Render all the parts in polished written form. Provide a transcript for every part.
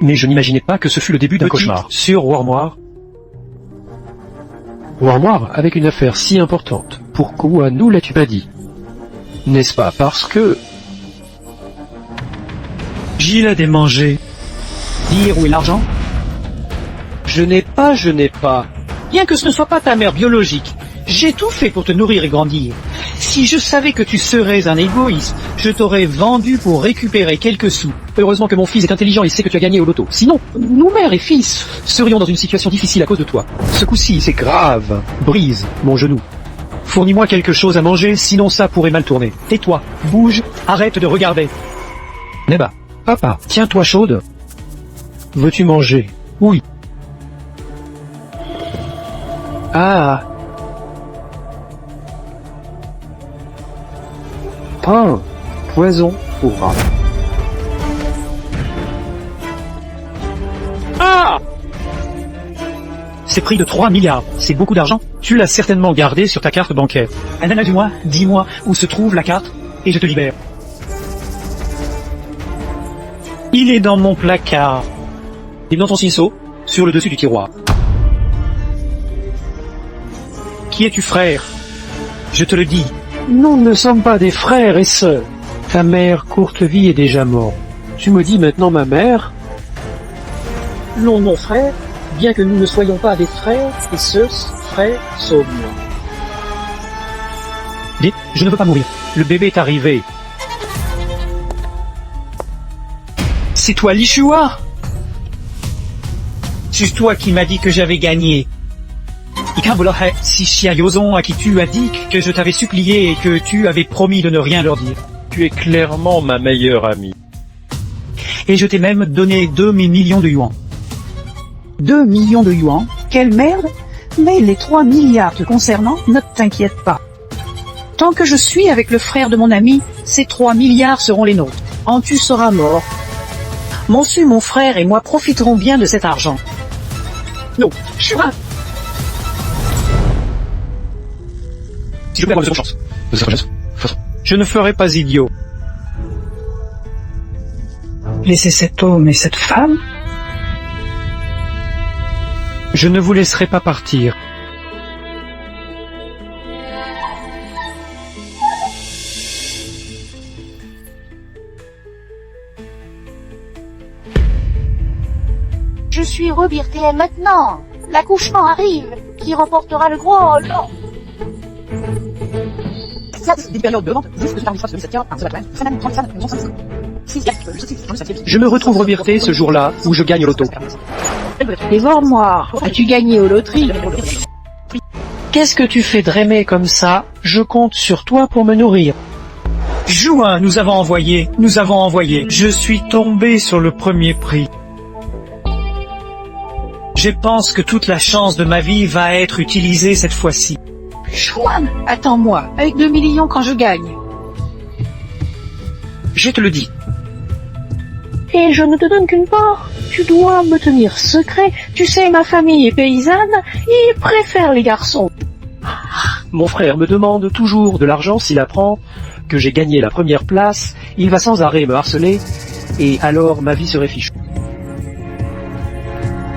Mais je n'imaginais pas que ce fut le début d'un cauchemar. Sur Warmoire. Warmoire, avec une affaire si importante, pourquoi nous l'as-tu pas dit? N'est-ce pas parce que... Gilles a démangé. Dire où est l'argent? Je n'ai pas. Bien que ce ne soit pas ta mère biologique, j'ai tout fait pour te nourrir et grandir. Si je savais que tu serais un égoïste, je t'aurais vendu pour récupérer quelques sous. Heureusement que mon fils est intelligent et sait que tu as gagné au loto. Sinon, Nous, mère et fils, serions dans une situation difficile à cause de toi. Ce coup-ci, c'est grave. Brise mon genou. Fournis-moi quelque chose à manger, sinon ça pourrait mal tourner. tais-toi, bouge, arrête de regarder. Neba, papa, tiens-toi chaude. Veux-tu manger? Oui. Ah. Pain. Poison pour rat. Ah! C'est prix de 3 milliards, c'est beaucoup d'argent. Tu l'as certainement gardé sur ta carte bancaire. Nana, dis-moi où se trouve la carte, et je te libère. Il est dans mon placard. Il est dans ton cinceau, sur le dessus du tiroir. Qui es-tu, frère? Je te le dis. Nous ne sommes pas des frères et sœurs. Ta mère, courte vie, est déjà morte. Tu me dis maintenant ma mère? Non, mon frère, bien que nous ne soyons pas des frères et sœurs, frère, sauve-moi. Dis, je ne veux pas mourir. Le bébé est arrivé. C'est toi, Lishua? C'est toi qui m'as dit que j'avais gagné. Si Chiayozon, à qui tu as dit que je t'avais supplié et que tu avais promis de ne rien leur dire. Tu es clairement ma meilleure amie. Et je t'ai même donné 2 millions de yuans. 2 millions de yuans? Quelle merde! Mais les 3 milliards te concernant, ne t'inquiète pas. Tant que je suis avec le frère de mon ami, ces 3 milliards seront les nôtres. En tu seras mort. Mon frère et moi profiterons bien de cet argent. Non, Shura! Si je peux avoir de seconde chance. De sagesse. Je ne ferai pas idiot. Laissez cet homme et cette femme? Je ne vous laisserai pas partir. Je suis rebirté maintenant. L'accouchement arrive. Qui remportera le gros lot? Je me retrouve rebirté ce jour-là où je gagne au loto. Et Warmoire, as-tu gagné aux loteries? Qu'est-ce que tu fais drémer comme ça? Je compte sur toi pour me nourrir. Juin, nous avons envoyé. Je suis tombé sur le premier prix. Je pense que toute la chance de ma vie va être utilisée cette fois-ci. Juan, attends-moi, avec 2 millions quand je gagne. Je te le dis. Et je ne te donne qu'une part. Tu dois me tenir secret. Tu sais, ma famille est paysanne, ils préfèrent les garçons. Mon frère me demande toujours de l'argent s'il apprend que j'ai gagné la première place. Il va sans arrêt me harceler, et alors ma vie serait fichue.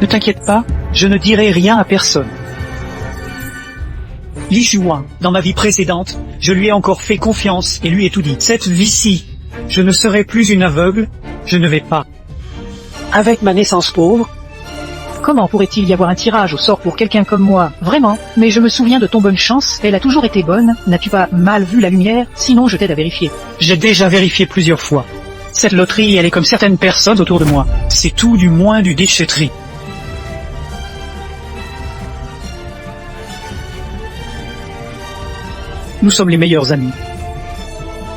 Ne t'inquiète pas, je ne dirai rien à personne. Li Shuan, dans ma vie précédente, je lui ai encore fait confiance et lui ai tout dit. Cette vie-ci, je ne serai plus une aveugle, je ne vais pas. Avec ma naissance pauvre, Comment pourrait-il y avoir un tirage au sort pour quelqu'un comme moi? Vraiment? Mais je me souviens de ton bonne chance, elle a toujours été bonne. N'as-tu pas mal vu la lumière? Sinon je t'aide à vérifier. J'ai déjà vérifié plusieurs fois. Cette loterie, elle est comme certaines personnes autour de moi. C'est tout du moins du déchetterie. Nous sommes les meilleurs amis.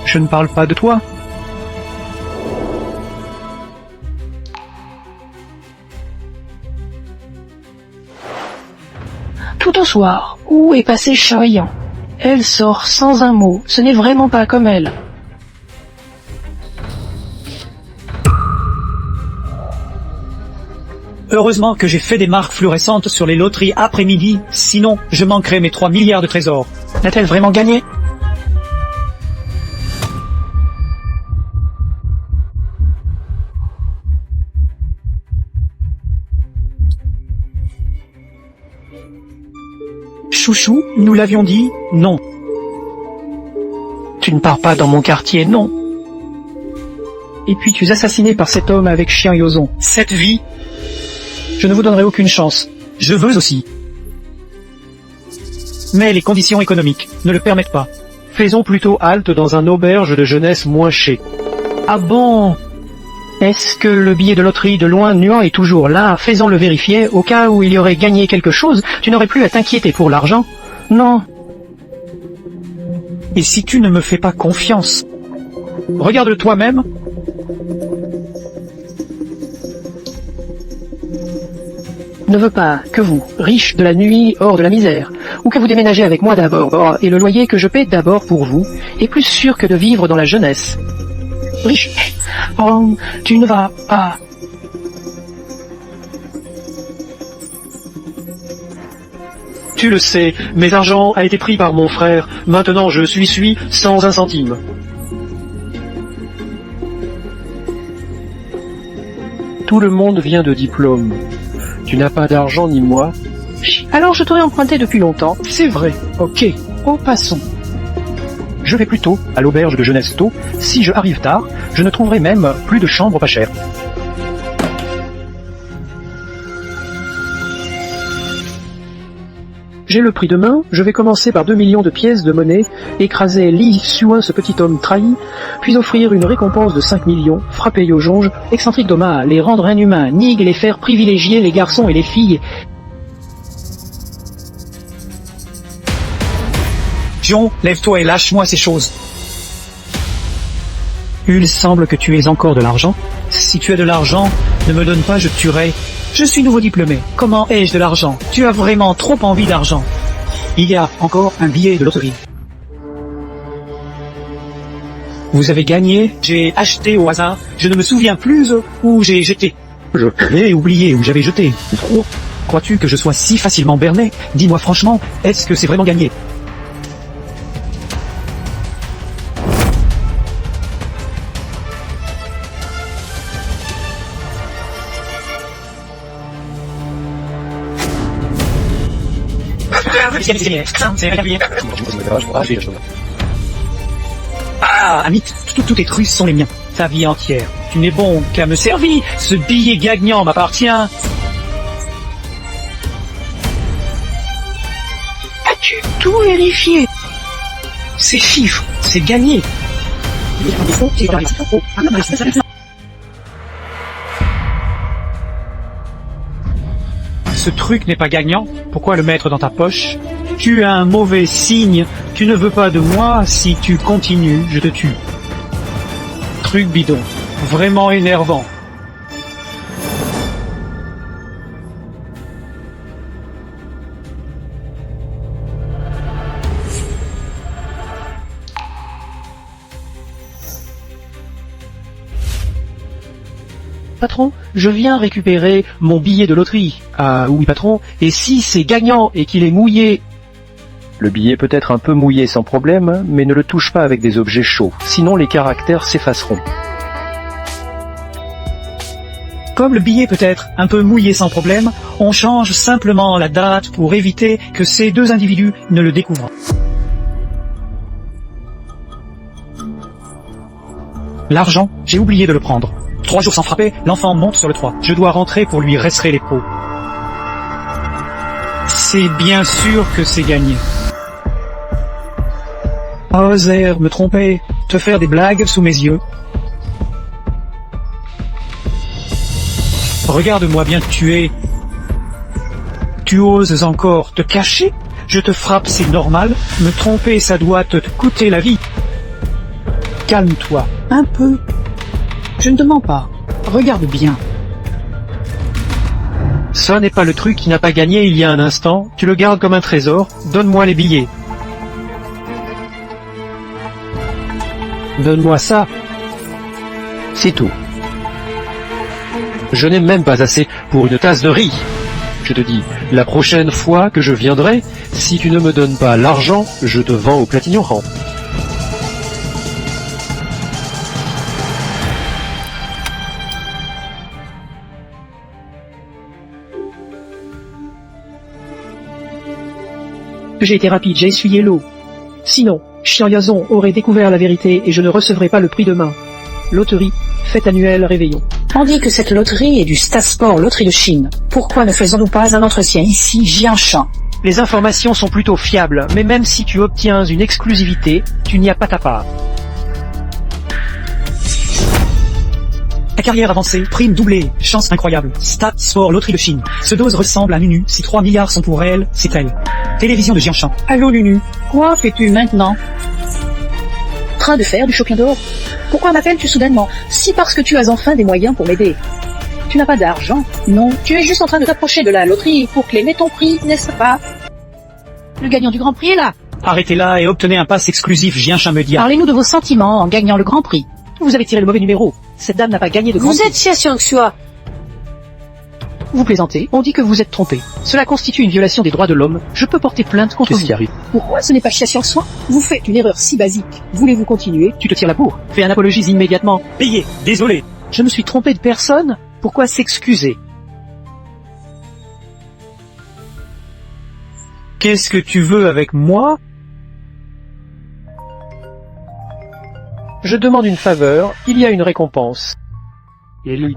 Je ne parle pas de toi. Tout au soir, où est passé Chayan? Elle sort sans un mot, ce n'est vraiment pas comme elle. Heureusement que j'ai fait des marques fluorescentes sur les loteries après-midi, sinon je manquerais mes 3 milliards de trésors. N'a-t-elle vraiment gagné? Chouchou, nous l'avions dit, non. Tu ne pars pas dans mon quartier, non. Et puis tu es assassiné par cet homme avec chien et ozon. Cette vie, Je ne vous donnerai aucune chance. je veux aussi. Mais les conditions économiques ne le permettent pas. Faisons plutôt halte dans un auberge de jeunesse moins ché. Ah bon? Est-ce que le billet de loterie de loin nuant est toujours là? Faisons-le vérifier. Au cas où il y aurait gagné quelque chose, tu n'aurais plus à t'inquiéter pour l'argent. Non. Et si tu ne me fais pas confiance? Regarde toi-même. Ne veux pas que vous, riches de la nuit, hors de la misère, ou que vous déménagez avec moi d'abord, et le loyer que je paie d'abord pour vous, est plus sûr que de vivre dans la jeunesse. Riche. Oh, tu ne vas pas. Tu le sais, mes argent a été pris par mon frère. Maintenant je suis sans un centime. Tout le monde vient de diplôme. Tu n'as pas d'argent ni moi. Alors je t'aurais emprunté depuis longtemps. C'est vrai. Ok. Passons. Je vais plutôt à l'auberge de jeunesse tôt. Si je arrive tard, je ne trouverai même plus de chambre pas chère. J'ai le prix de main, je vais commencer par 2 millions de pièces de monnaie, écraser Li Xuan, ce petit homme trahi, puis offrir une récompense de 5 millions, frapper Yo Jonge, excentrique Doma, les rendre inhumains, Nig les faire privilégier les garçons et les filles. John, lève-toi et lâche-moi ces choses. Il semble que tu aies encore de l'argent. Si tu as de l'argent, ne me donne pas, je tuerai. Je suis nouveau diplômé. Comment ai-je de l'argent? Tu as vraiment trop envie d'argent. Il y a encore un billet de loterie. Vous avez gagné, j'ai acheté au hasard, je ne me souviens plus où j'ai jeté. J'ai oublié où j'avais jeté. Oh, crois-tu que je sois si facilement berné? Dis-moi franchement, est-ce que c'est vraiment gagné? Ah, ami, tous tes trucs sont les miens. Ta vie entière. Tu n'es bon qu'à me servir. Ce billet gagnant m'appartient. As-tu tout vérifié? Ces chiffres, c'est gagné. Ce truc n'est pas gagnant, pourquoi le mettre dans ta poche? Tu as un mauvais signe, tu ne veux pas de moi, si tu continues, je te tue. Truc bidon, vraiment énervant. Patron, je viens récupérer mon billet de loterie. Ah oui patron, et si c'est gagnant et qu'il est mouillé? Le billet peut être un peu mouillé sans problème, mais ne le touche pas avec des objets chauds, sinon les caractères s'effaceront. Comme le billet peut être un peu mouillé sans problème, on change simplement la date pour éviter que ces deux individus ne le découvrent. L'argent, j'ai oublié de le prendre. 3 jours sans frapper, l'enfant monte sur le toit. Je dois rentrer pour lui resserrer les peaux. C'est bien sûr que c'est gagné. Oser me tromper, te faire des blagues sous mes yeux. Regarde-moi bien tuer. Tu oses encore te cacher? Je te frappe, c'est normal. Me tromper, ça doit te coûter la vie. Calme-toi, un peu. Je ne te mens pas. Regarde bien. Ça n'est pas le truc qui n'a pas gagné il y a un instant. Tu le gardes comme un trésor. Donne-moi les billets. Donne-moi ça. C'est tout. Je n'ai même pas assez pour une tasse de riz. Je te dis, la prochaine fois que je viendrai, si tu ne me donnes pas l'argent, je te vends au platignoran. J'ai été rapide, j'ai essuyé l'eau. Sinon, Xiangyozong aurait découvert la vérité et je ne recevrais pas le prix demain. Loterie, fête annuelle, réveillon. On dit que cette loterie est du Stasport Loterie de Chine. Pourquoi ne faisons-nous pas un entretien ici, Jianshan? Les informations sont plutôt fiables, mais même si tu obtiens une exclusivité, tu n'y as pas ta part. Ta carrière avancée, prime doublée, chance incroyable. Stat Sport Loterie de Chine. Ce dose ressemble à Nunu. Si 3 milliards sont pour elle, c'est elle. Télévision de Jianshan. Allô Lulu, quoi fais-tu maintenant? Train de faire du shopping d'or. Pourquoi m'appelles-tu soudainement? Si parce que tu as enfin des moyens pour m'aider. Tu n'as pas d'argent? Non, tu es juste en train de t'approcher de la loterie pour claimer ton prix, n'est-ce pas? Le gagnant du Grand Prix est là. Arrêtez-là et obtenez un pass exclusif Jianshan Media. Parlez-nous de vos sentiments en gagnant le Grand Prix. Vous avez tiré le mauvais numéro. Cette dame n'a pas gagné de Grand Vous Prix. êtes Xia Xiangxua. Vous plaisantez, on dit que vous êtes trompé. Cela constitue une violation des droits de l'homme. Je peux porter plainte contre Qu'est-ce vous. qui arrive? Pourquoi ce n'est pas Xia Xiangxua? Vous faites une erreur si basique. Voulez-vous continuer? Tu te tires la bourre. Fais un apologie immédiatement. Payé. Désolé. Je me suis trompé de personne. Pourquoi s'excuser? Qu'est-ce que tu veux avec moi? Je demande une faveur, il y a une récompense. Et lui.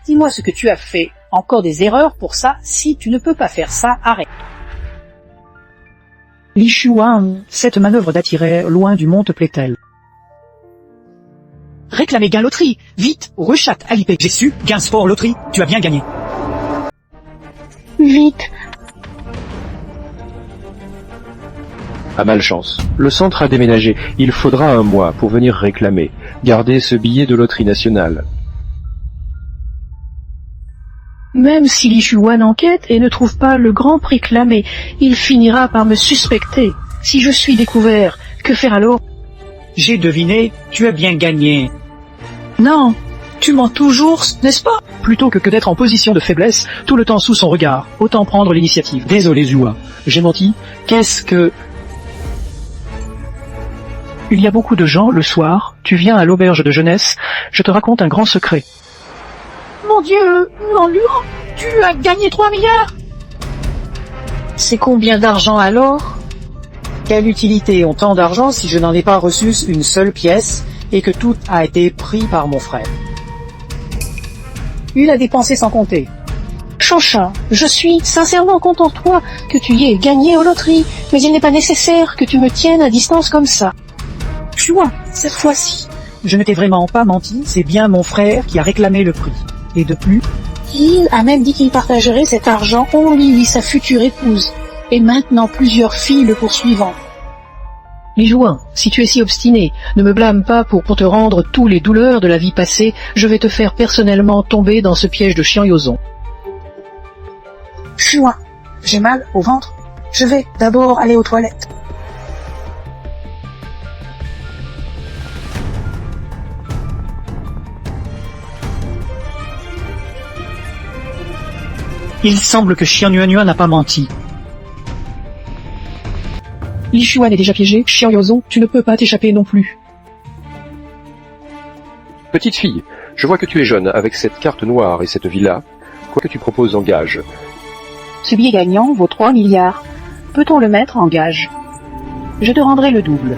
Dis-moi ce que tu as fait. Encore des erreurs pour ça. Si tu ne peux pas faire ça, arrête. Li Shuang, cette manœuvre d'attirer loin du monde te plaît-elle? Réclamez gain loterie. Vite, rechat Alipay. J'ai su, gain sport loterie. Tu as bien gagné. Vite. À malchance. Le centre a déménagé. Il faudra un mois pour venir réclamer. Gardez ce billet de loterie nationale. Même si Li Shuan enquête et ne trouve pas le grand prix clamé, il finira par me suspecter. Si je suis découvert, que faire alors? J'ai deviné, tu as bien gagné. Non, tu mens toujours, n'est-ce pas? Plutôt que d'être en position de faiblesse, tout le temps sous son regard, autant prendre l'initiative. Désolé Zhua, j'ai menti. Qu'est-ce que... Il y a beaucoup de gens, le soir, tu viens à l'auberge de jeunesse, je te raconte un grand secret. Mon Dieu, Lanluan, tu as gagné 3 milliards. C'est combien d'argent alors? Quelle utilité ont tant d'argent si je n'en ai pas reçu une seule pièce et que tout a été pris par mon frère? Il a dépensé sans compter. Chanchin, je suis sincèrement content de toi que tu y aies gagné aux loteries, mais il n'est pas nécessaire que tu me tiennes à distance comme ça. Chouin, cette fois-ci. Je ne t'ai vraiment pas menti, c'est bien mon frère qui a réclamé le prix. Et de plus, Il a même dit qu'il partagerait cet argent au lit sa future épouse. Et maintenant plusieurs filles le poursuivant. Li Juin, si tu es si obstiné, ne me blâme pas pour te rendre tous les douleurs de la vie passée, je vais te faire personnellement tomber dans ce piège de Xiangyozong. Chouin, j'ai mal au ventre. Je vais d'abord aller aux toilettes. il semble que Xianyuanyuan n'a pas menti. Li Shuan est déjà piégé, Xiangyozong, tu ne peux pas t'échapper non plus. Petite fille, je vois que tu es jeune avec cette carte noire et cette villa. Quoi que tu proposes en gage? Ce billet gagnant vaut 3 milliards. Peut-on le mettre en gage? Je te rendrai le double.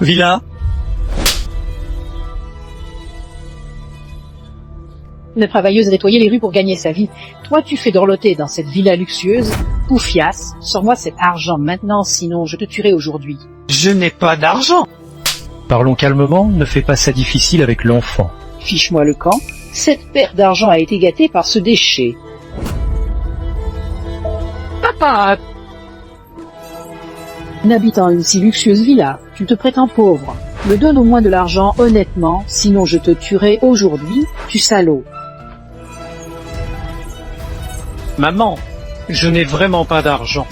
Villa, Une travailleuse a nettoyé les rues pour gagner sa vie. Toi, tu fais dorloter dans cette villa luxueuse. Poufias, sors-moi cet argent maintenant, sinon je te tuerai aujourd'hui. je n'ai pas d'argent. Parlons calmement, ne fais pas ça difficile avec l'enfant. Fiche-moi le camp. Cette paire d'argent a été gâtée par ce déchet. Papa, N'habitant une si luxueuse villa, tu te prétends pauvre. Me donne au moins de l'argent honnêtement, sinon je te tuerai aujourd'hui, tu salaud. Maman, je n'ai vraiment pas d'argent.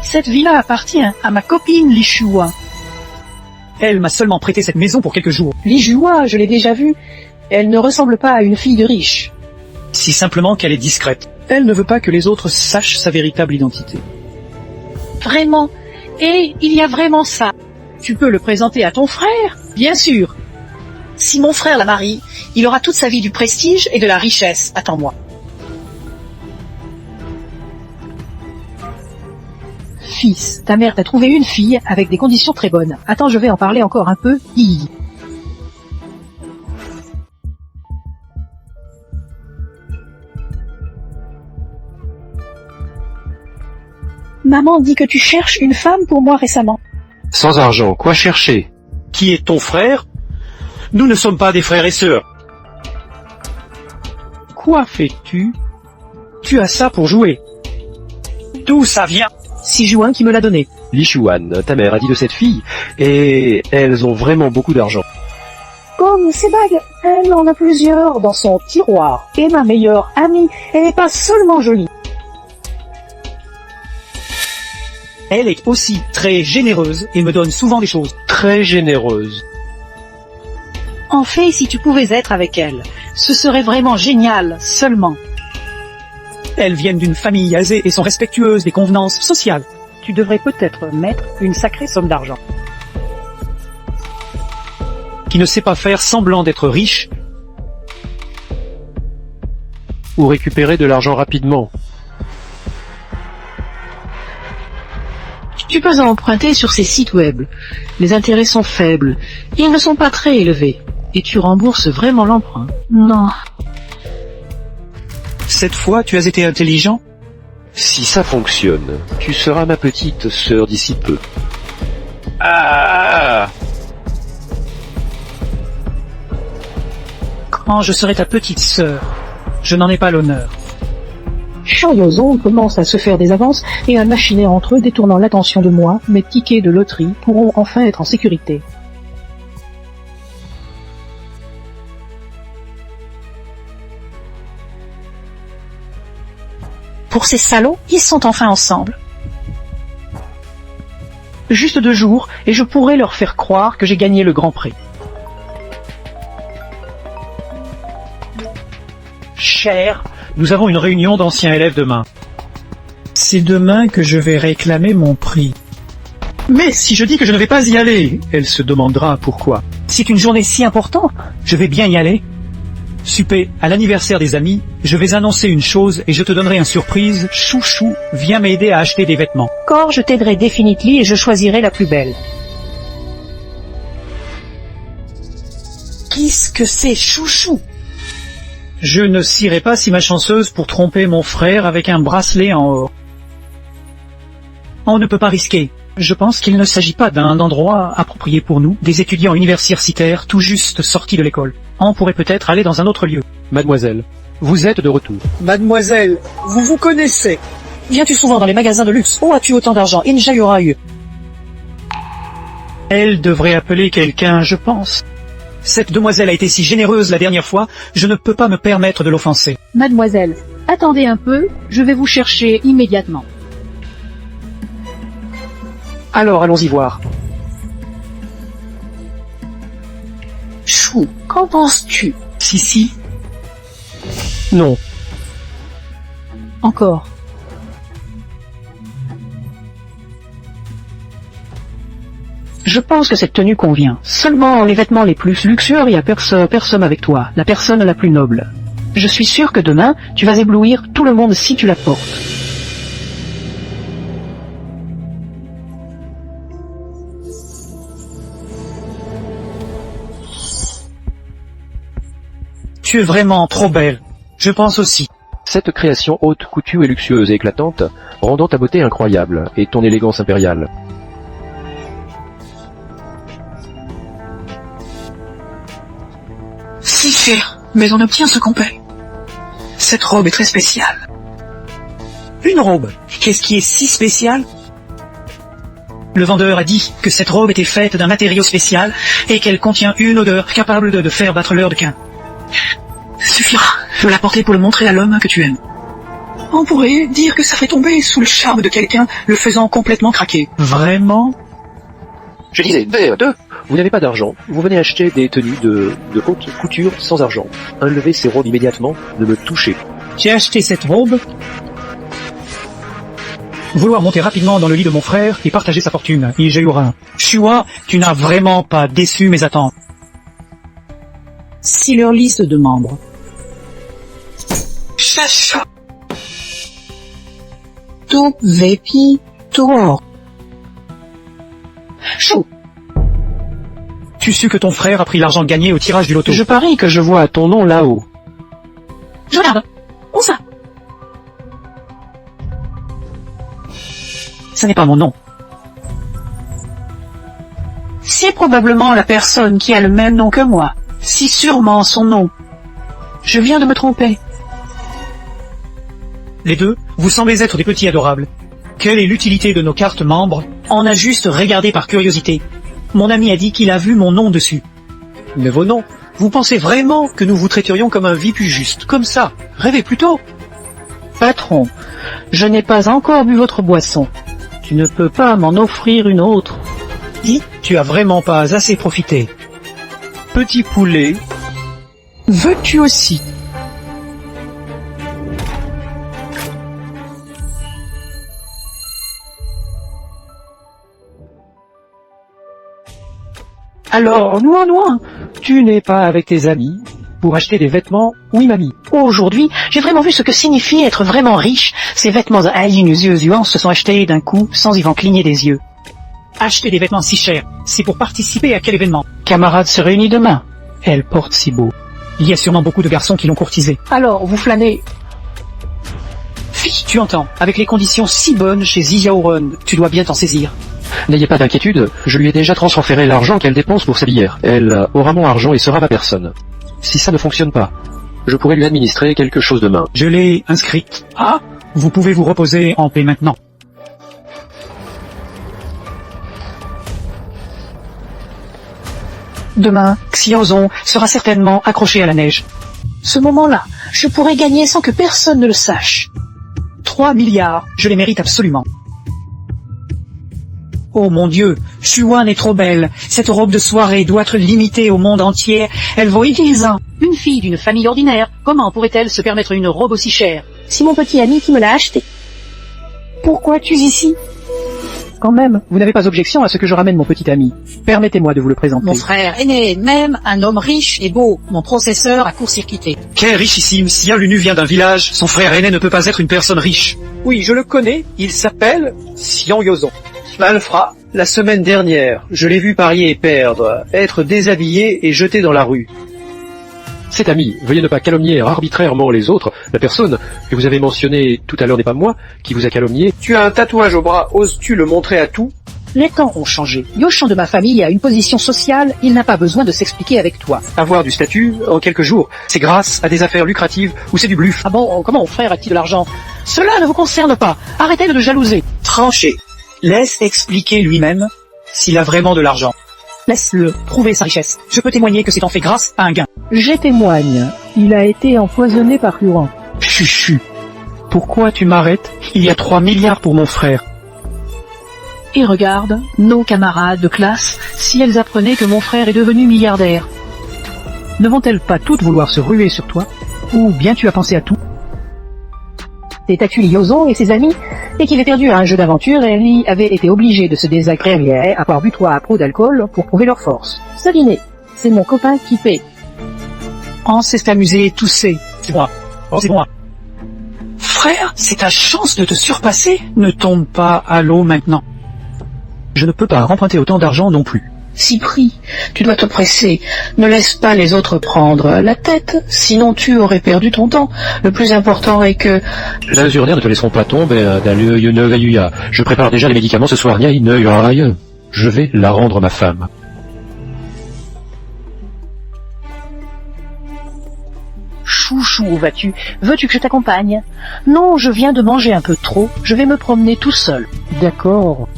Cette villa appartient à ma copine Li Shuan. Elle m'a seulement prêté cette maison pour quelques jours. Li Jua, je l'ai déjà vue. Elle ne ressemble pas à une fille de riche. Si simplement qu'elle est discrète. Elle ne veut pas que les autres sachent sa véritable identité. Vraiment? Et il y a vraiment ça? Tu peux le présenter à ton frère? Bien sûr. Si mon frère la marie, il aura toute sa vie du prestige et de la richesse. Attends-moi. Fils, ta mère t'a trouvé une fille avec des conditions très bonnes. Attends, je vais en parler encore un peu. Hi. Maman dit que tu cherches une femme pour moi récemment. Sans argent, quoi chercher? Qui est ton frère? Nous ne sommes pas des frères et sœurs. Quoi fais-tu? Tu as ça pour jouer. D'où ça vient? C'est Juin qui me l'a donné. Li Shuan, ta mère a dit de cette fille, et elles ont vraiment beaucoup d'argent. Comme ces bagues, elle en a plusieurs dans son tiroir. Et ma meilleure amie, elle n'est pas seulement jolie. Elle est aussi très généreuse et me donne souvent des choses. Très généreuse. En fait, si tu pouvais être avec elle, ce serait vraiment génial, seulement. Elles viennent d'une famille aisée et sont respectueuses des convenances sociales. Tu devrais peut-être mettre une sacrée somme d'argent. Qui ne sait pas faire semblant d'être riche. Ou récupérer de l'argent rapidement. Tu peux emprunter sur ces sites web. Les intérêts sont faibles. Ils ne sont pas très élevés. Et tu rembourses vraiment l'emprunt. Non. Cette fois, tu as été intelligent. Si ça fonctionne, tu seras ma petite sœur d'ici peu. Ah! Quand je serai ta petite sœur, je n'en ai pas l'honneur. Shionyozon commence à se faire des avances et à machiner entre eux, détournant l'attention de moi. Mes tickets de loterie pourront enfin être en sécurité. Pour ces salauds, ils sont enfin ensemble. Juste 2 jours, et je pourrai leur faire croire que j'ai gagné le Grand Prix. Cher, nous avons une réunion d'anciens élèves demain. C'est demain que je vais réclamer mon prix. Mais si je dis que je ne vais pas y aller, elle se demandera pourquoi. C'est une journée si importante, je vais bien y aller. Super, à l'anniversaire des amis, je vais annoncer une chose et je te donnerai une surprise. Chouchou, viens m'aider à acheter des vêtements. Cor, je t'aiderai définitivement et je choisirai la plus belle. Qu'est-ce que c'est, Chouchou? Je ne scierai pas si malchanceuse pour tromper mon frère avec un bracelet en or. On ne peut pas risquer. Je pense qu'il ne s'agit pas d'un endroit approprié pour nous, des étudiants universitaires tout juste sortis de l'école. On pourrait peut-être aller dans un autre lieu. Mademoiselle, vous êtes de retour. Mademoiselle, vous vous connaissez. Viens-tu souvent dans les magasins de luxe? Où as-tu autant d'argent? Inja Yorayu. Elle devrait appeler quelqu'un, je pense. Cette demoiselle a été si généreuse la dernière fois, je ne peux pas me permettre de l'offenser. Mademoiselle, attendez un peu, je vais vous chercher immédiatement. Alors allons-y voir. Chou, qu'en penses-tu? Si. Non. Encore. Je pense que cette tenue convient. Seulement les vêtements les plus luxueux, il n'y a personne avec toi, la personne la plus noble. Je suis sûr que demain, tu vas éblouir tout le monde si tu la portes. Tu es vraiment trop belle. Je pense aussi. Cette création haute, coutue et luxueuse et éclatante, rendant ta beauté incroyable et ton élégance impériale. Si cher, mais on obtient ce qu'on paie. Cette robe est très spéciale. Une robe. Qu'est-ce qui est si spécial? Le vendeur a dit que cette robe était faite d'un matériau spécial et qu'elle contient une odeur capable de faire battre l'heure de quin. Suffira, je vais la porter pour le montrer à l'homme que tu aimes. On pourrait dire que ça fait tomber sous le charme de quelqu'un, le faisant complètement craquer. Vraiment? Je disais, vous n'avez pas d'argent, vous venez acheter des tenues de haute couture sans argent. Enlevez ces robes immédiatement, ne me touchez pas. J'ai acheté cette robe. Vouloir monter rapidement dans le lit de mon frère et partager sa fortune. Et j'ai eu rien. Chua, tu n'as vraiment pas déçu mes attentes. Si leur liste de membres. Chacha. Tout vépi, tout. Chou, Tu sus que ton frère a pris l'argent gagné au tirage du loto. Je parie que je vois ton nom là-haut. Je regarde. Où ça? Ce n'est pas mon nom. C'est probablement la personne qui a le même nom que moi. Si sûrement son nom. Je viens de me tromper. Les deux, vous semblez être des petits adorables. Quelle est l'utilité de nos cartes membres? On a juste regardé par curiosité. Mon ami a dit qu'il a vu mon nom dessus. Mais vos noms, vous pensez vraiment que nous vous traiterions comme un vipu juste, comme ça? Rêvez plutôt. patron, je n'ai pas encore bu votre boisson. Tu ne peux pas m'en offrir une autre. Dis, tu as vraiment pas assez profité. Petit poulet. Veux-tu aussi? Alors, Noin, tu n'es pas avec tes amis pour acheter des vêtements? Oui, mamie. Aujourd'hui, j'ai vraiment vu ce que signifie être vraiment riche. Ces vêtements à inusuels se sont achetés d'un coup sans y vont cligner des yeux. Acheter des vêtements si chers, c'est pour participer à quel événement? Camarades se réunissent demain. Elle porte si beau. Il y a sûrement beaucoup de garçons qui l'ont courtisée. Alors, vous flânez. Fille, tu entends, avec les conditions si bonnes chez Ziyaoron, tu dois bien t'en saisir. N'ayez pas d'inquiétude, je lui ai déjà transféré l'argent qu'elle dépense pour sa billière. Elle aura mon argent et sera ma personne. Si ça ne fonctionne pas, je pourrais lui administrer quelque chose demain. Je l'ai inscrite. Ah, vous pouvez vous reposer en paix maintenant. Demain, Xiaozong sera certainement accroché à la neige. Ce moment-là, je pourrais gagner sans que personne ne le sache. 3 milliards, je les mérite absolument. Oh mon Dieu, Xuan est trop belle. Cette robe de soirée doit être limitée au monde entier. Elle vaut 10 ans. Une fille d'une famille ordinaire, comment pourrait-elle se permettre une robe aussi chère? C'est mon petit ami qui me l'a acheté. Pourquoi es-tu ici? Quand même, vous n'avez pas objection à ce que je ramène mon petit ami. Permettez-moi de vous le présenter. Mon frère aîné, même un homme riche et beau. Mon processeur a court-circuité. Quel richissime, si un Lunu vient d'un village, son frère aîné ne peut pas être une personne riche. Oui, je le connais, il s'appelle Xian Yozong. Malfrat, la semaine dernière, je l'ai vu parier et perdre, être déshabillé et jeté dans la rue. Cet ami, veuillez ne pas calomnier arbitrairement les autres. La personne que vous avez mentionnée tout à l'heure n'est pas moi qui vous a calomnié. Tu as un tatouage au bras, oses-tu le montrer à tout? Les temps ont changé. Yoshon de ma famille a une position sociale, il n'a pas besoin de s'expliquer avec toi. Avoir du statut, en quelques jours, c'est grâce à des affaires lucratives ou c'est du bluff. Ah bon, comment mon frère a-t-il de l'argent? Cela ne vous concerne pas. Arrêtez de le jalouser. Tranché. Laisse expliquer lui-même s'il a vraiment de l'argent. Laisse-le prouver sa richesse. Je peux témoigner que c'est en fait grâce à un gain. Je témoigne. Il a été empoisonné par Huron. Chuchu. Pourquoi tu m'arrêtes? Il y a 3 milliards pour mon frère. Et regarde, nos camarades de classe, si elles apprenaient que mon frère est devenu milliardaire. Ne vont-elles pas toutes vouloir se ruer sur toi? Ou bien tu as pensé à tout? C'est Actually Yozong et ses amis, et qu'il est perdu à un jeu d'aventure et lui avait été obligé de se désagréer à avoir bu 3 pots d'alcool pour prouver leur force. Ce dîner, c'est mon copain qui paie. On s'est amusé, tousser. C'est moi. Oh, c'est moi. Frère, c'est ta chance de te surpasser. Ne tombe pas à l'eau maintenant. Je ne peux pas remprunter autant d'argent non plus. Cypri, tu dois te presser. Ne laisse pas les autres prendre la tête, sinon tu aurais perdu ton temps. Le plus important est que... Les urinaires ne te laisseront pas tomber. Je prépare déjà les médicaments ce soir. Je vais la rendre ma femme. Chouchou, où vas-tu? Veux-tu que je t'accompagne? Non, je viens de manger un peu trop. Je vais me promener tout seul. D'accord.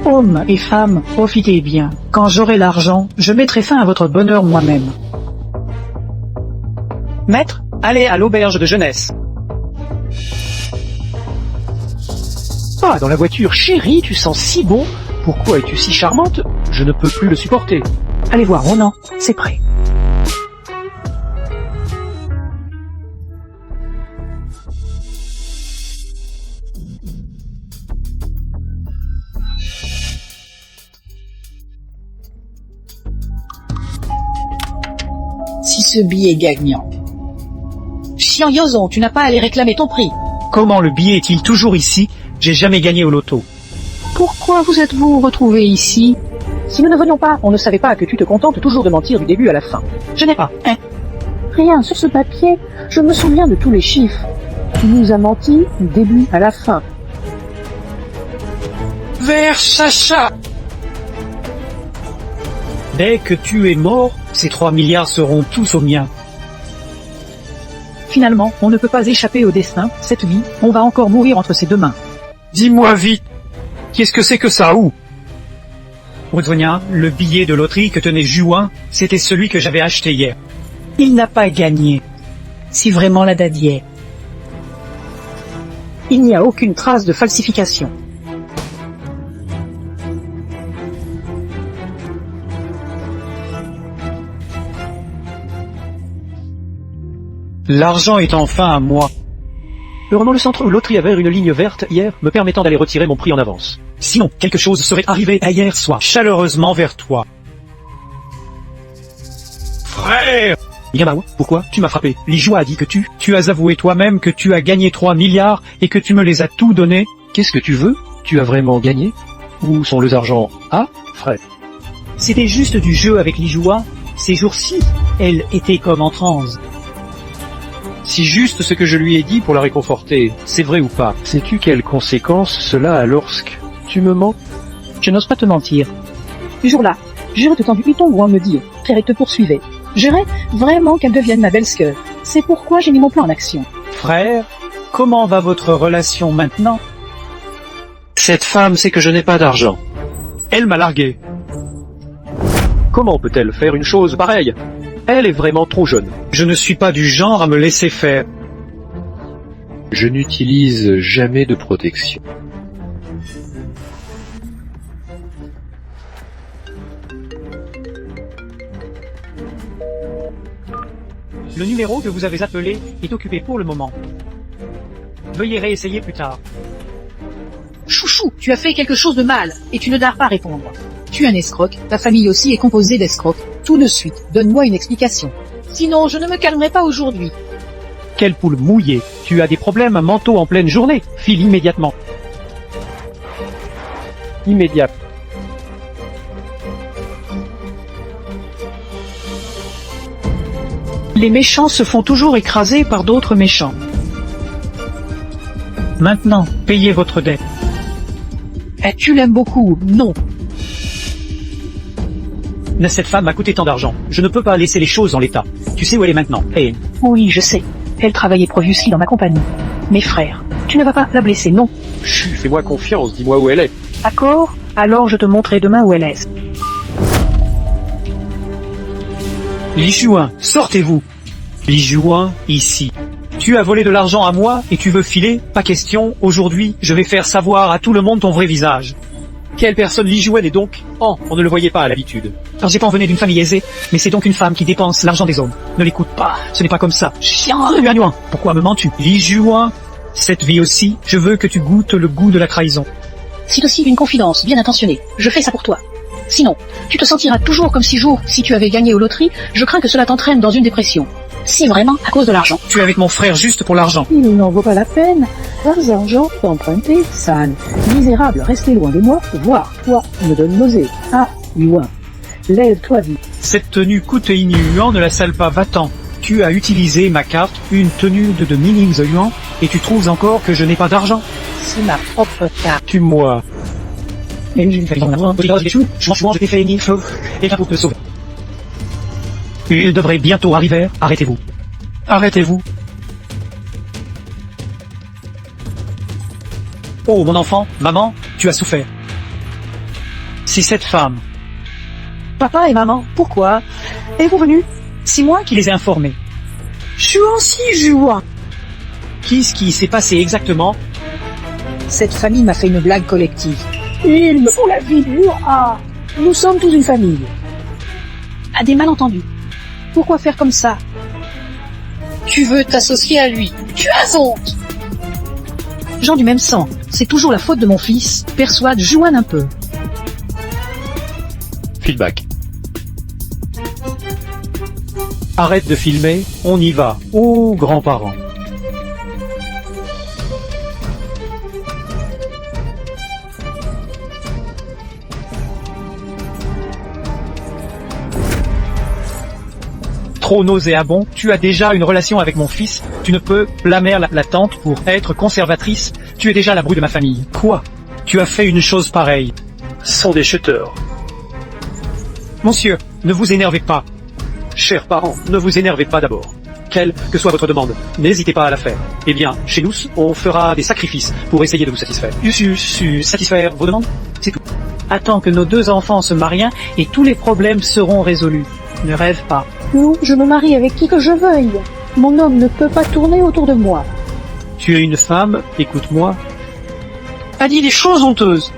Hommes et femmes, profitez bien. Quand j'aurai l'argent, je mettrai fin à votre bonheur moi-même. Maître, allez à l'auberge de jeunesse. Ah, dans la voiture, chérie, tu sens si bon. Pourquoi es-tu si charmante? Je ne peux plus le supporter. Allez voir Ronan, c'est prêt. ce billet gagnant. Chiant Yozon, tu n'as pas à aller réclamer ton prix. Comment le billet est-il toujours ici? J'ai jamais gagné au loto. Pourquoi vous êtes-vous retrouvés ici? Si nous ne venions pas, on ne savait pas que tu te contentes toujours de mentir du début à la fin. Je n'ai pas, rien sur ce papier. Je me souviens de tous les chiffres. Tu nous as menti du début à la fin. Vers Sacha! Dès que tu es mort, ces 3 milliards seront tous aux miens. Finalement, on ne peut pas échapper au destin. Cette vie, on va encore mourir entre ses deux mains. Dis-moi vite, qu'est-ce que c'est que ça, où? Rodvonia, le billet de loterie que tenait Juin, c'était celui que j'avais acheté hier. Il n'a pas gagné. Si vraiment la date y est. Il n'y a aucune trace de falsification. L'argent est enfin à moi. Heureusement, le centre loterie avait une ligne verte hier, me permettant d'aller retirer mon prix en avance. Sinon, quelque chose serait arrivé à hier soir, chaleureusement vers toi. Frère! Yamao, pourquoi tu m'as frappé? Lijua a dit que tu as avoué toi-même que tu as gagné 3 milliards et que tu me les as tout donnés. Qu'est-ce que tu veux? Tu as vraiment gagné? Où sont les argents? Ah, frère. C'était juste du jeu avec Lijua. Ces jours-ci, elle était comme en transe. Si juste ce que je lui ai dit pour la réconforter, c'est vrai ou pas? Sais-tu quelles conséquences cela a lorsque tu me mens? Je n'ose pas te mentir. Ce jour-là, j'aurais entendu Iton Guan me dire qu'elle te poursuivait. J'aimerais vraiment qu'elle devienne ma belle sœur. C'est pourquoi j'ai mis mon plan en action. Frère, comment va votre relation maintenant? Cette femme sait que je n'ai pas d'argent. Elle m'a largué. Comment peut-elle faire une chose pareille? Elle est vraiment trop jeune. Je ne suis pas du genre à me laisser faire. Je n'utilise jamais de protection. Le numéro que vous avez appelé est occupé pour le moment. Veuillez réessayer plus tard. Chouchou, tu as fait quelque chose de mal, et tu ne dois pas répondre. Tu es un escroc, ta famille aussi est composée d'escrocs. Tout de suite, donne-moi une explication. Sinon, je ne me calmerai pas aujourd'hui. Quelle poule mouillée! Tu as des problèmes mentaux en pleine journée. File immédiatement. Immédiat. Les méchants se font toujours écraser par d'autres méchants. Maintenant, payez votre dette. Tu l'aimes beaucoup, non? Mais cette femme m'a coûté tant d'argent. Je ne peux pas laisser les choses en l'état. Tu sais où elle est maintenant, Pain? Oui, je sais. Elle travaillait previously dans ma compagnie. Mes frères, tu ne vas pas la blesser, non? Chut, fais-moi confiance, dis-moi où elle est. D'accord? Alors je te montrerai demain où elle est. Li Juin, sortez-vous! Li Juin, ici. Tu as volé de l'argent à moi et tu veux filer? Pas question, aujourd'hui, je vais faire savoir à tout le monde ton vrai visage. Quelle personne Li Juan est donc? Oh, on ne le voyait pas à l'habitude. Alors j'ai pas venait d'une famille aisée, mais c'est donc une femme qui dépense l'argent des hommes. Ne l'écoute pas, ce n'est pas comme ça. Chien, Yuan, pourquoi me mens-tu? Li Juan, cette vie aussi, je veux que tu goûtes le goût de la trahison. C'est aussi une confidence bien intentionnée. Je fais ça pour toi. Sinon, tu te sentiras toujours comme si tu avais gagné aux loteries. Je crains que cela t'entraîne dans une dépression. C'est vraiment à cause de l'argent. Tu es avec mon frère juste pour l'argent. Il n'en vaut pas la peine. Leurs argent emprunté, sale. Misérable, restez loin de moi. Voir, toi, me donne nausée. Ah, Yuan. Lève-toi vite. Cette tenue coûte Yuan, ne la sale pas, va-t'en. Tu as utilisé ma carte, une tenue de 2000 yuan, et tu trouves encore que je n'ai pas d'argent? C'est ma propre carte. Tue-moi. Je t'ai fait une info, et pour te sauver. Il devrait bientôt arriver, arrêtez-vous. Arrêtez-vous. Oh mon enfant, maman, tu as souffert. Si cette femme... Papa et maman, pourquoi êtes-vous venus? C'est moi qui les ai informés. Juan si Juan. Qu'est-ce qui s'est passé exactement? Cette famille m'a fait une blague collective. Ils me font la vie dure. Ah, nous sommes tous une famille. À des malentendus. Pourquoi faire comme ça? Tu veux t'associer à lui. Tu as honte. Gens du même sang, c'est toujours la faute de mon fils. Persuade Juan un peu. Feedback. Arrête de filmer, on y va. Oh, grands-parents. Trop nauséabond, tu as déjà une relation avec mon fils, tu ne peux blâmer la tante pour être conservatrice, tu es déjà la bru de ma famille. Quoi? Tu as fait une chose pareille. Sans des shooters. Monsieur, ne vous énervez pas. Chers parents, ne vous énervez pas d'abord. Quelle que soit votre demande, n'hésitez pas à la faire. Eh bien, chez nous, on fera des sacrifices pour essayer de vous satisfaire. Satisfaire vos demandes, c'est tout. Attends que nos 2 enfants se marient et tous les problèmes seront résolus. Ne rêve pas. Non, je me marie avec qui que je veuille. Mon homme ne peut pas tourner autour de moi. Tu es une femme, écoute-moi. A dit des choses honteuses.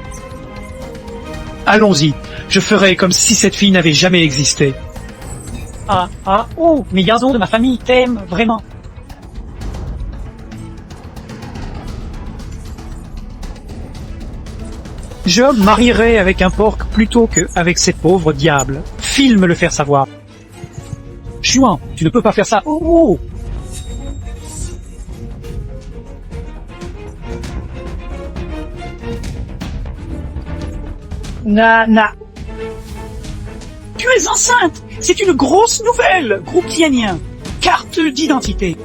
Allons-y, je ferai comme si cette fille n'avait jamais existé. Oh, mes garçons de ma famille t'aiment vraiment. Je me marierai avec un porc plutôt que avec ces pauvres diables. File me le faire savoir. Chouin, tu ne peux pas faire ça. Oh. Nana. Tu es enceinte. C'est une grosse nouvelle. Groupe tianien. Carte d'identité.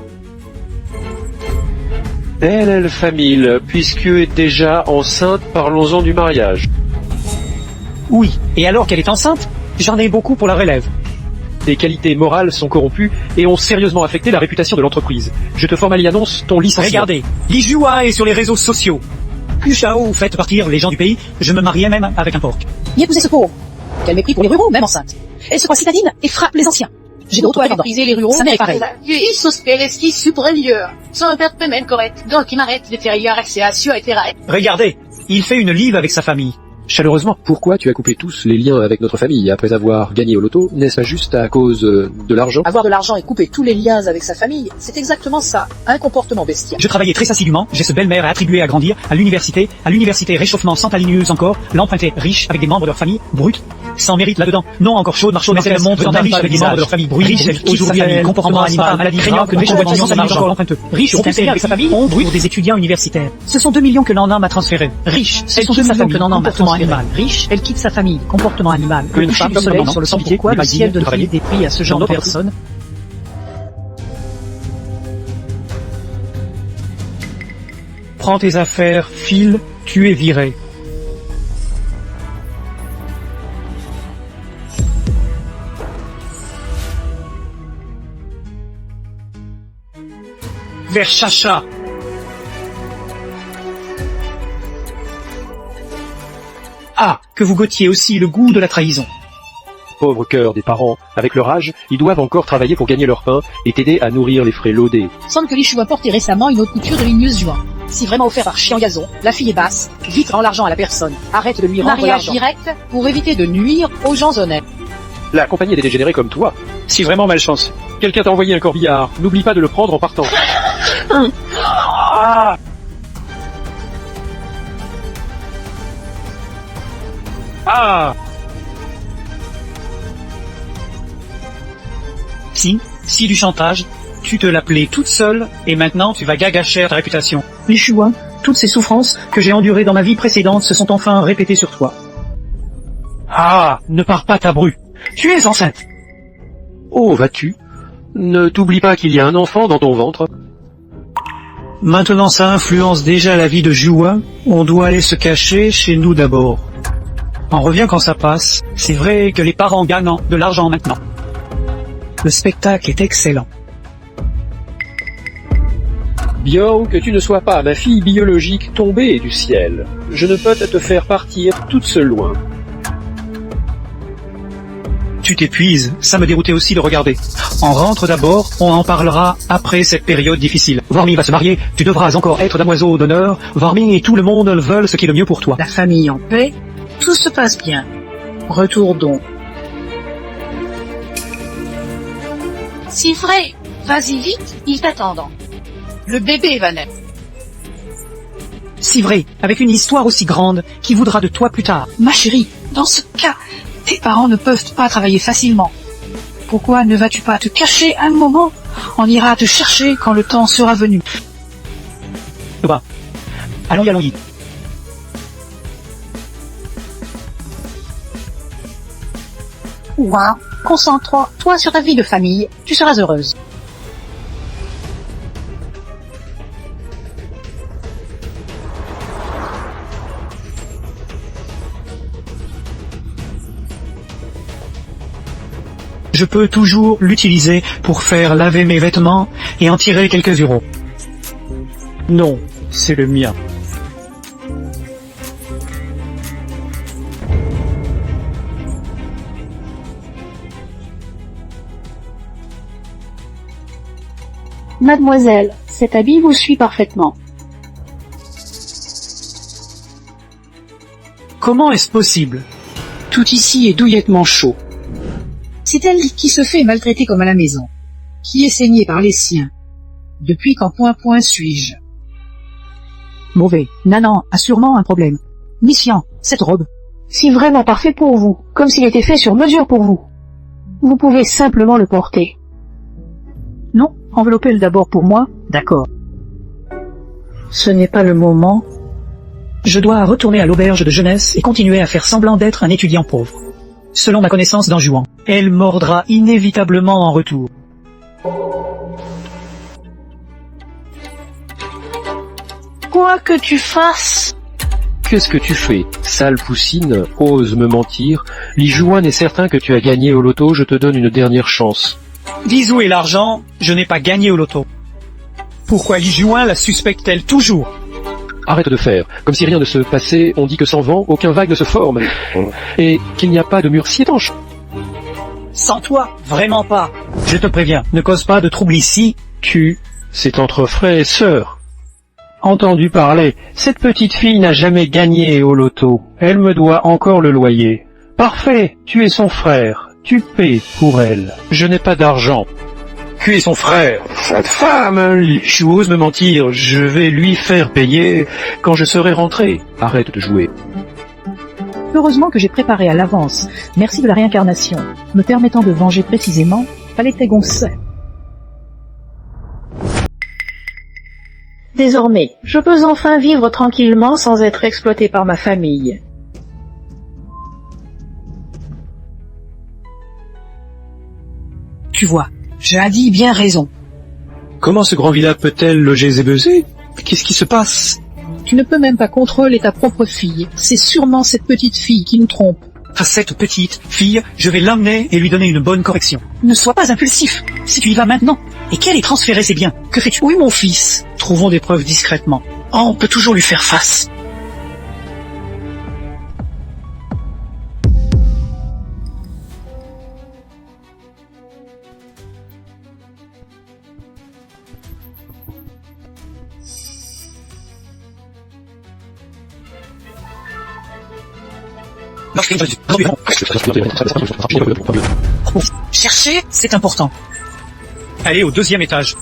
Belle famille, puisque est déjà enceinte, parlons-en du mariage. Oui, et alors qu'elle est enceinte, j'en ai beaucoup pour la relève. Tes qualités morales sont corrompues et ont sérieusement affecté la réputation de l'entreprise. Je te formally annonce ton licenciement. Regardez, Li Juhua est sur les réseaux sociaux. Kushao, faites partir les gens du pays, je me mariais même avec un porc. Y épouser ce pauvre. Quel mépris pour les ruraux, même enceinte. Elle se croit citadine et frappe les anciens. J'ai d'autres mépriser les ruraux, ça mérite pareil. Isso spereski superior. Sono per men correct. Donc il m'arrête de faire hier accès à Sio et Terra. Regardez, il fait une live avec sa famille. Chaleureusement. Pourquoi tu as coupé tous les liens avec notre famille après avoir gagné au loto? N'est-ce pas juste à cause de l'argent? Avoir de l'argent et couper tous les liens avec sa famille, c'est exactement ça, un comportement bestial. Je travaillais très assidûment, j'ai ce belle-mère à attribuer à grandir, à l'université réchauffement sans aligneux encore, l'emprunter riche avec des membres de leur famille, brut, sans mérite là-dedans, non encore chaude, marchand, mais c'est le monde dans riche avec des membres de leur famille, brut, riche, aujourd'hui, comportement animal, maladie, craignant que les convoitillons ça marche encore l'emprunteux. Riche, rompé avec sa famille, brut, pour des étudiants universitaires. Ce sont 2 millions que Nana m'a transféré. Riche, ce sont 2 millions que Nana m'a transféré. Riche, elle quitte sa famille, comportement animal, que une femme seulement sur le sans pitié, pourquoi le ciel donne-t-il des prix à ce genre de personnes? Prends tes affaires, file, tu es viré. Vers Chacha. Ah, que vous goûtiez aussi le goût de la trahison. Pauvre cœur des parents, avec leur âge, ils doivent encore travailler pour gagner leur pain et t'aider à nourrir les frais laudés. Semble que Li Juhua portait récemment une haute couture de ligneuse juin. Si vraiment offert par Chiang Gazon, la fille est basse, vite rend l'argent à la personne. Arrête de lui rendre l'argent. Direct pour éviter de nuire aux gens honnêtes. La compagnie des dégénérés comme toi. Si vraiment malchance. Quelqu'un t'a envoyé un corbillard, n'oublie pas de le prendre en partant. Si du chantage, tu te l'appelais toute seule, et maintenant tu vas gagacher ta réputation. Li Juhua, toutes ces souffrances que j'ai endurées dans ma vie précédente se sont enfin répétées sur toi. Ne pars pas ta bru. Tu es enceinte. Oh, vas-tu? Ne t'oublie pas qu'il y a un enfant dans ton ventre. Maintenant ça influence déjà la vie de Juhua, on doit aller se cacher chez nous d'abord. On revient quand ça passe, c'est vrai que les parents gagnent de l'argent maintenant. Le spectacle est excellent. Bien que tu ne sois pas ma fille biologique tombée du ciel, je ne peux te faire partir toute seule loin. Tu t'épuises, ça me déroutait aussi de regarder. On rentre d'abord, on en parlera après cette période difficile. Vorming va se marier, tu devras encore être damoiseau d'honneur. Vorming et tout le monde veulent ce qui est le mieux pour toi. La famille en paix, tout se passe bien. Retour donc. C'est vrai. Vas-y vite, ils t'attendent. Le bébé va naître. Si vrai, avec une histoire aussi grande, qui voudra de toi plus tard. Ma chérie, dans ce cas, tes parents ne peuvent pas travailler facilement. Pourquoi ne vas-tu pas te cacher un moment? On ira te chercher quand le temps sera venu. Bah. Allons-y, allons-y. Ouah, concentre-toi sur ta vie de famille, tu seras heureuse. Je peux toujours l'utiliser pour faire laver mes vêtements et en tirer quelques euros. Non, c'est le mien. Mademoiselle, cet habit vous suit parfaitement. Comment est-ce possible? Tout ici est douillettement chaud. C'est elle qui se fait maltraiter comme à la maison, qui est saignée par les siens. Depuis quand point suis-je? Mauvais. Nanan a sûrement un problème. Mission, cette robe. Si vraiment parfait pour vous, comme s'il était fait sur mesure pour vous. Vous pouvez simplement le porter. Non, enveloppez-le d'abord pour moi. D'accord. Ce n'est pas le moment. Je dois retourner à l'auberge de jeunesse et continuer à faire semblant d'être un étudiant pauvre. Selon ma connaissance d'en jouant, elle mordra inévitablement en retour. Quoi que tu fasses, Qu'est-ce que tu fais? Sale poussine, ose me mentir. Lijouan est certain que tu as gagné au loto, je te donne une dernière chance. Dis où est l'argent? Je n'ai pas gagné au loto. Pourquoi Lijouan la suspecte-t-elle toujours? Arrête de faire. Comme si rien ne se passait, on dit que sans vent, aucun vague ne se forme. Et qu'il n'y a pas de mur si étanche. Sans toi, vraiment pas. Je te préviens, ne cause pas de trouble ici. C'est entre frères et sœurs. Entendu parler, cette petite fille n'a jamais gagné au loto. Elle me doit encore le loyer. Parfait, tu es son frère. Tu paies pour elle. Je n'ai pas d'argent. Tu es son frère. Cette femme, tu oses me mentir. Je vais lui faire payer quand je serai rentré. Arrête de jouer. Heureusement que j'ai préparé à l'avance. Merci de la réincarnation, me permettant de venger précisément Palétégoncet. Désormais, je peux enfin vivre tranquillement sans être exploité par ma famille. Tu vois, Jadi bien raison. Comment ce grand villa peut-elle loger Zébezé? Qu'est-ce qui se passe? Tu ne peux même pas contrôler ta propre fille. C'est sûrement cette petite fille qui nous trompe. À cette petite fille, je vais l'emmener et lui donner une bonne correction. Ne sois pas impulsif. Si tu y vas maintenant, et qu'elle ait transféré ses biens, que fais-tu? Oui, mon fils. Trouvons des preuves discrètement. Oh, on peut toujours lui faire face. Chercher, c'est important. Allez au 2e étage.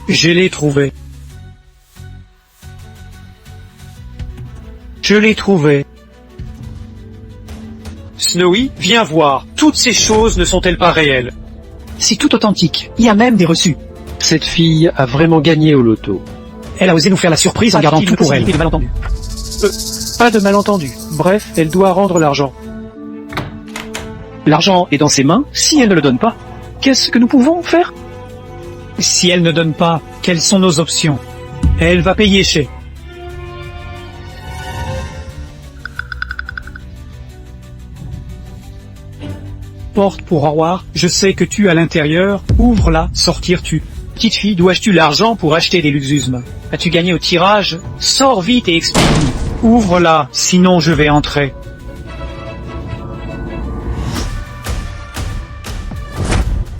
Je l'ai trouvé. Je l'ai trouvé. Snowy, viens voir. Toutes ces choses ne sont-elles pas réelles? C'est tout authentique. Il y a même des reçus. Cette fille a vraiment gagné au loto. Elle a osé nous faire la surprise en gardant tout pour elle. Pas de malentendu. Bref, elle doit rendre l'argent. L'argent est dans ses mains. Si elle ne le donne pas, qu'est-ce que nous pouvons faire? Si elle ne donne pas, quelles sont nos options? Elle va payer chez. Porte pour au revoir, je sais que tu à l'intérieur, ouvre-la, sortir-tu. Petite fille, dois-tu l'argent pour acheter des luxusmes? As-tu gagné au tirage? Sors vite et explique-nous. Ouvre-la, sinon je vais entrer.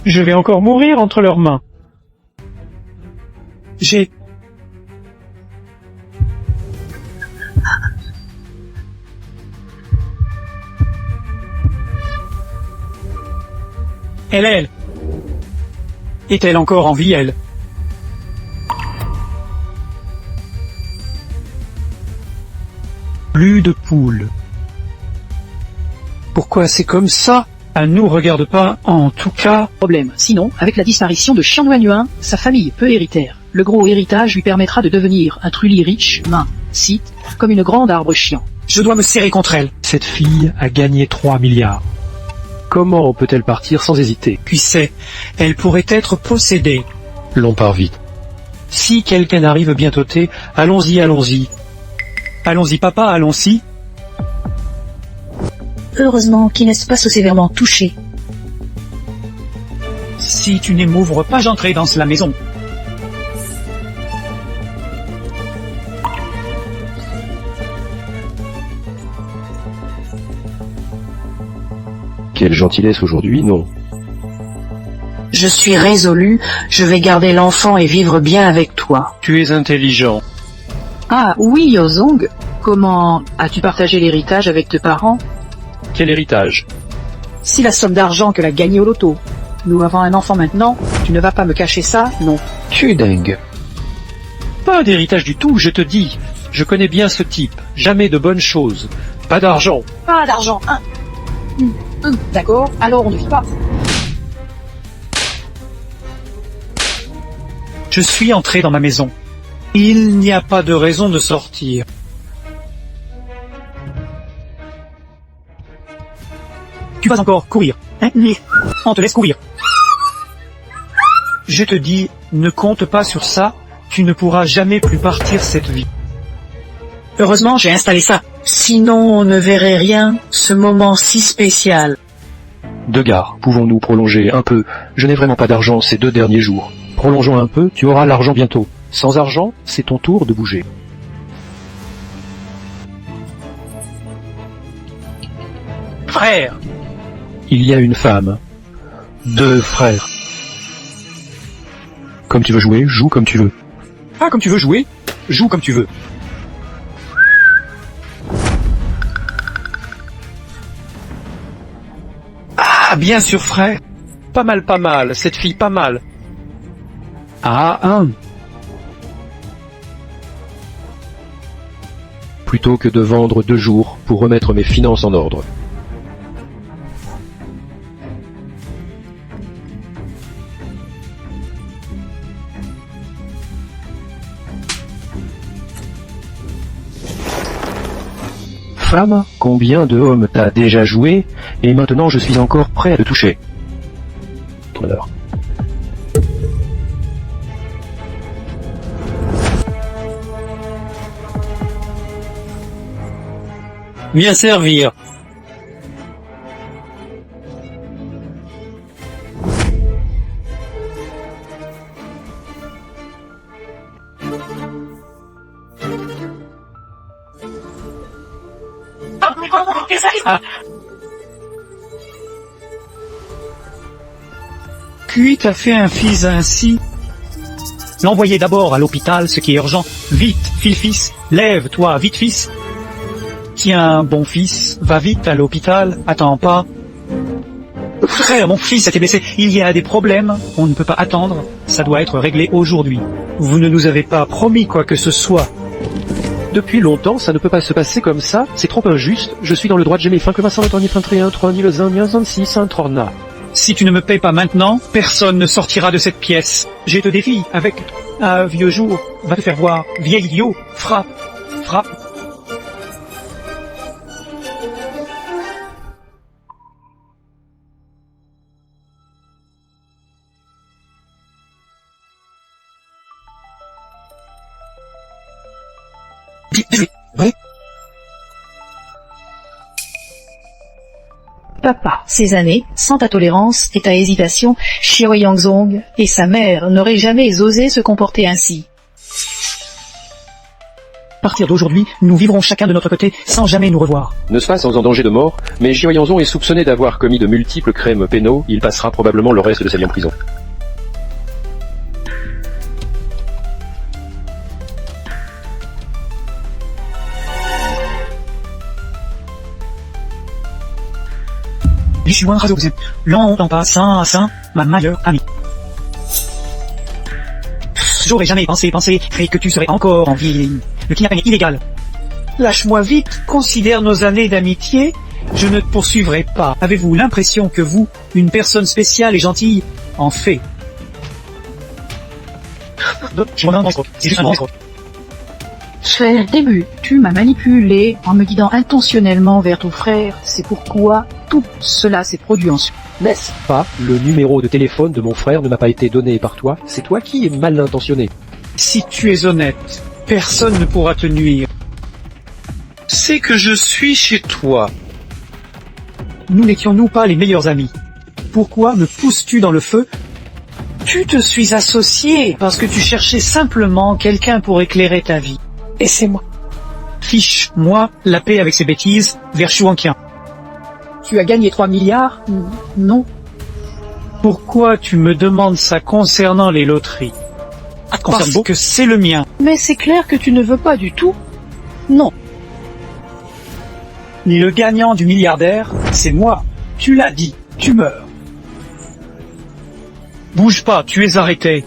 Je vais encore mourir entre leurs mains. Elle. Est-elle encore en vie, elle? Plus de poules. Pourquoi c'est comme ça? Elle nous regarde pas, en tout cas. Problème. Sinon, avec la disparition de Xianduanyuan, sa famille peu héritaire. Le gros héritage lui permettra de devenir un trulli riche, site, comme une grande arbre chiant. Je dois me serrer contre elle. Cette fille a gagné 3 milliards. Comment peut-elle partir sans hésiter? Qui sait, elle pourrait être possédée. L'on part vite. Si quelqu'un arrive bientôt, allons-y, allons-y. Allons-y papa, allons-y. Heureusement qu'il n'est pas so sévèrement touché. Si tu ne m'ouvres pas, j'entrerai dans la maison. Quelle gentillesse aujourd'hui, non? Je suis résolu, je vais garder l'enfant et vivre bien avec toi. Tu es intelligent. Ah oui, Yozong. Comment as-tu partagé l'héritage avec tes parents? Quel héritage? Si la somme d'argent que l'a gagnée au loto. Nous avons un enfant maintenant, tu ne vas pas me cacher ça, non? Tu es dingue. Pas d'héritage du tout, je te dis. Je connais bien ce type. Jamais de bonnes choses. Pas d'argent. Pas d'argent, hein. D'accord, alors on ne vit pas. Je suis entré dans ma maison. Il n'y a pas de raison de sortir. Tu vas encore courir, hein? On te laisse courir. Je te dis, ne compte pas sur ça, tu ne pourras jamais plus partir cette vie. Heureusement, j'ai installé ça. Sinon, on ne verrait rien, ce moment si spécial. Degar, pouvons-nous prolonger un peu? Je n'ai vraiment pas d'argent ces 2 derniers jours. Prolongeons un peu, tu auras l'argent bientôt. Sans argent, c'est ton tour de bouger. Frère, Il y a une femme. 2 frères. Comme tu veux jouer, joue comme tu veux. pas comme tu veux jouer, joue comme tu veux. Ah, bien sûr, frère. Pas mal, cette fille pas mal. Ah, un. Plutôt que de vendre 2 jours pour remettre mes finances en ordre. Femme, combien de hommes t'as déjà joué, et maintenant je suis encore prêt à te toucher. Ton honneur. Bien servir. Puis t'as fait un fils ainsi. L'envoyer d'abord à l'hôpital, ce qui est urgent. Vite, fils, lève-toi, vite fils. Tiens, bon fils, va vite à l'hôpital, attends pas. Frère, mon fils a été blessé, il y a des problèmes, on ne peut pas attendre, ça doit être réglé aujourd'hui. Vous ne nous avez pas promis quoi que ce soit. Depuis longtemps, ça ne peut pas se passer comme ça, c'est trop injuste, je suis dans le droit de jamais fin que Vincent Antoine 31, 3 26, 1 Si tu ne me payes pas maintenant, personne ne sortira de cette pièce. Je te défie avec un vieux jour, va te faire voir, vieil idiot, frappe, frappe. Oui. Papa, ces années, sans ta tolérance et ta hésitation, Xiao Yangzong et sa mère n'auraient jamais osé se comporter ainsi. À partir d'aujourd'hui, nous vivrons chacun de notre côté sans jamais nous revoir. Ne pas sans en danger de mort, mais Xiao Yanzong est soupçonné d'avoir commis de multiples crimes pénaux, il passera probablement le reste de sa vie en prison. Je suis un raso, longtemps passant, ma meilleure amie. J'aurais jamais pensé que tu serais encore en vie. Le kidnapping est illégal. Lâche-moi vite, considère nos années d'amitié. Je ne te poursuivrai pas. Avez-vous l'impression que vous, une personne spéciale et gentille, en fait? C'est juste un grand. Cher début, tu m'as manipulé en me guidant intentionnellement vers ton frère. C'est pourquoi tout cela s'est produit ensuite. N'est-ce pas? Le numéro de téléphone de mon frère ne m'a pas été donné par toi. C'est toi qui es mal intentionné. Si tu es honnête, personne ne pourra te nuire. C'est que je suis chez toi. Nous n'étions-nous pas les meilleurs amis? Pourquoi me pousses-tu dans le feu? Tu te suis associé parce que tu cherchais simplement quelqu'un pour éclairer ta vie. Et c'est moi. Fiche-moi la paix avec ces bêtises vers Chouankian. Tu as gagné 3 milliards? Non. Pourquoi tu me demandes ça concernant les loteries? Parce que c'est le mien. Mais c'est clair que tu ne veux pas du tout. Non. Le gagnant du milliardaire, c'est moi. Tu l'as dit, tu meurs. Bouge pas, tu es arrêté.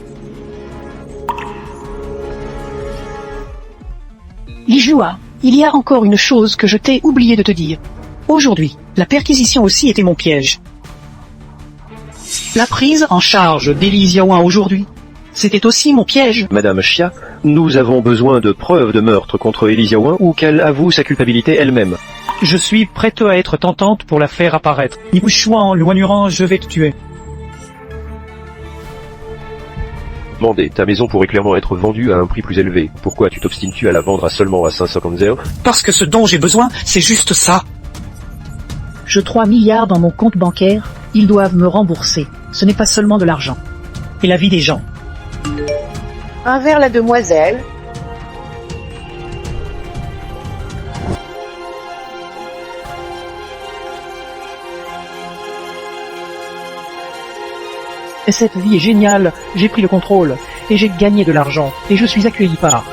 Lijua, il y a encore une chose que je t'ai oublié de te dire. Aujourd'hui, la perquisition aussi était mon piège. La prise en charge d'Elysiaouin aujourd'hui, c'était aussi mon piège. Madame Chia, nous avons besoin de preuves de meurtre contre Elysiaouin ou qu'elle avoue sa culpabilité elle-même. Je suis prête à être tentante pour la faire apparaître. Nipouchouan, Loignuran, je vais te tuer. Mandé, ta maison pourrait clairement être vendue à un prix plus élevé. Pourquoi tu t'obstines-tu à la vendre à seulement à 550 €? Parce que ce dont j'ai besoin, c'est juste ça. Je 3 milliards dans mon compte bancaire, ils doivent me rembourser. Ce n'est pas seulement de l'argent. Et la vie des gens. Un verre la demoiselle. Et cette vie est géniale, j'ai pris le contrôle, et j'ai gagné de l'argent, et je suis accueilli par